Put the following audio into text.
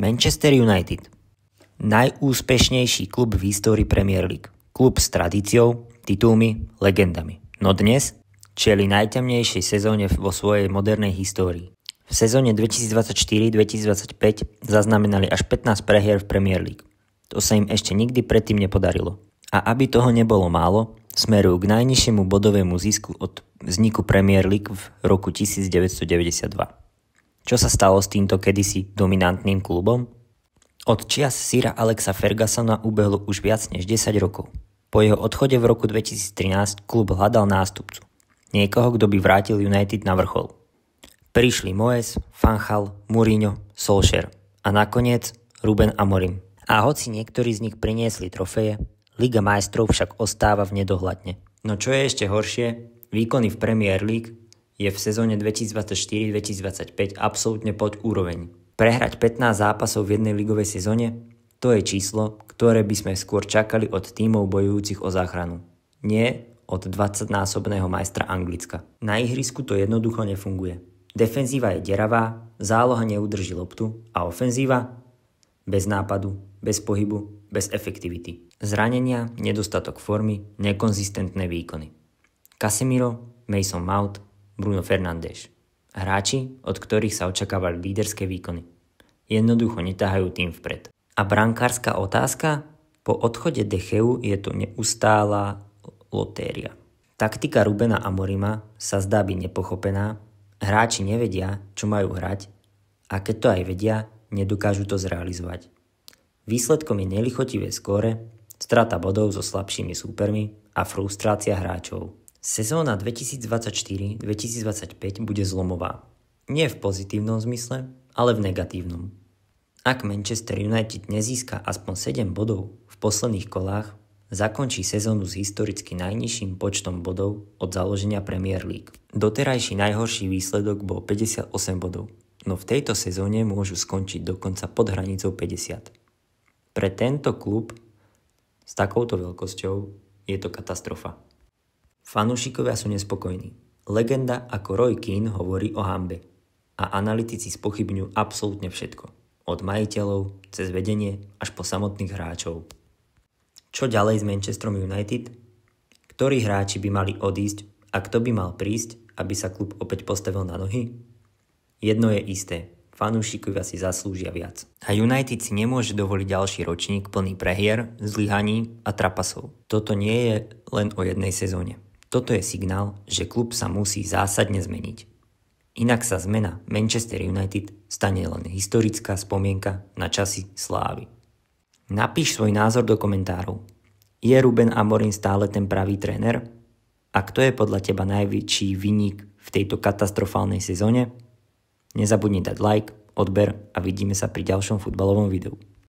Manchester United. Najúspešnejší klub v histórii Premier League. Klub s tradíciou, titulmi, legendami. No dnes čeli najtemnejšej sezóne vo svojej modernej histórii. V sezóne 2024-2025 zaznamenali až 15 prehier v Premier League. To sa im ešte nikdy predtým nepodarilo. A aby toho nebolo málo, smerujú k najnižšiemu bodovému zisku od vzniku Premier League v roku 1992. Čo sa stalo s týmto kedysi dominantným klubom? Od čias Sira Alexa Fergusona ubehlo už viac než 10 rokov. Po jeho odchode v roku 2013 klub hľadal nástupcu. Niekoho, kto by vrátil United na vrchol. Prišli Moyes, Van Gaal, Mourinho, Solskjaer a nakoniec Ruben Amorim. A hoci niektorí z nich priniesli trofeje, Liga majstrov však ostáva v nedohľadne. No čo je ešte horšie, výkony v Premier League je v sezóne 2024-2025 absolútne pod úroveň. Prehrať 15 zápasov v jednej ligovej sezóne, to je číslo, ktoré by sme skôr čakali od tímov bojujúcich o záchranu. Nie od 20-násobného majstra Anglicka. Na ihrisku to jednoducho nefunguje. Defenzíva je deravá, záloha neudrží loptu a ofenzíva bez nápadu, bez pohybu, bez efektivity. Zranenia, nedostatok formy, nekonzistentné výkony. Casemiro, Mason Mount, Bruno Fernandes. Hráči, od ktorých sa očakávali líderské výkony. Jednoducho netáhajú tým vpred. A brankárska otázka? Po odchode De Geu je to neustála lotéria. Taktika Rubena Amorima sa zdá byť nepochopená, hráči nevedia, čo majú hrať a keď to aj vedia, nedokážu to zrealizovať. Výsledkom je nelichotivé skóre, strata bodov so slabšími súpermi a frustrácia hráčov. Sezóna 2024-2025 bude zlomová. Nie v pozitívnom zmysle, ale v negatívnom. Ak Manchester United nezíska aspoň 7 bodov v posledných kolách, zakončí sezónu s historicky najnižším počtom bodov od založenia Premier League. Doterajší najhorší výsledok bol 58 bodov, no v tejto sezóne môžu skončiť dokonca pod hranicou 50. Pre tento klub s takouto veľkosťou je to katastrofa. Fanúšikovia sú nespokojní. Legenda ako Roy Keane hovorí o hanbe a analytici spochybňujú absolútne všetko. Od majiteľov, cez vedenie až po samotných hráčov. Čo ďalej s Manchesterom United? Ktorí hráči by mali odísť a kto by mal prísť, aby sa klub opäť postavil na nohy? Jedno je isté. Fanúšikovia si zaslúžia viac. A United si nemôže dovoliť ďalší ročník plný prehier, zlyhaní a trapasov. Toto nie je len o jednej sezóne. Toto je signál, že klub sa musí zásadne zmeniť. Inak sa zmena Manchester United stane len historická spomienka na časy slávy. Napíš svoj názor do komentárov. Je Ruben Amorim stále ten pravý tréner? A kto je podľa teba najväčší viník v tejto katastrofálnej sezóne? Nezabudni dať like, odber a vidíme sa pri ďalšom futbalovom videu.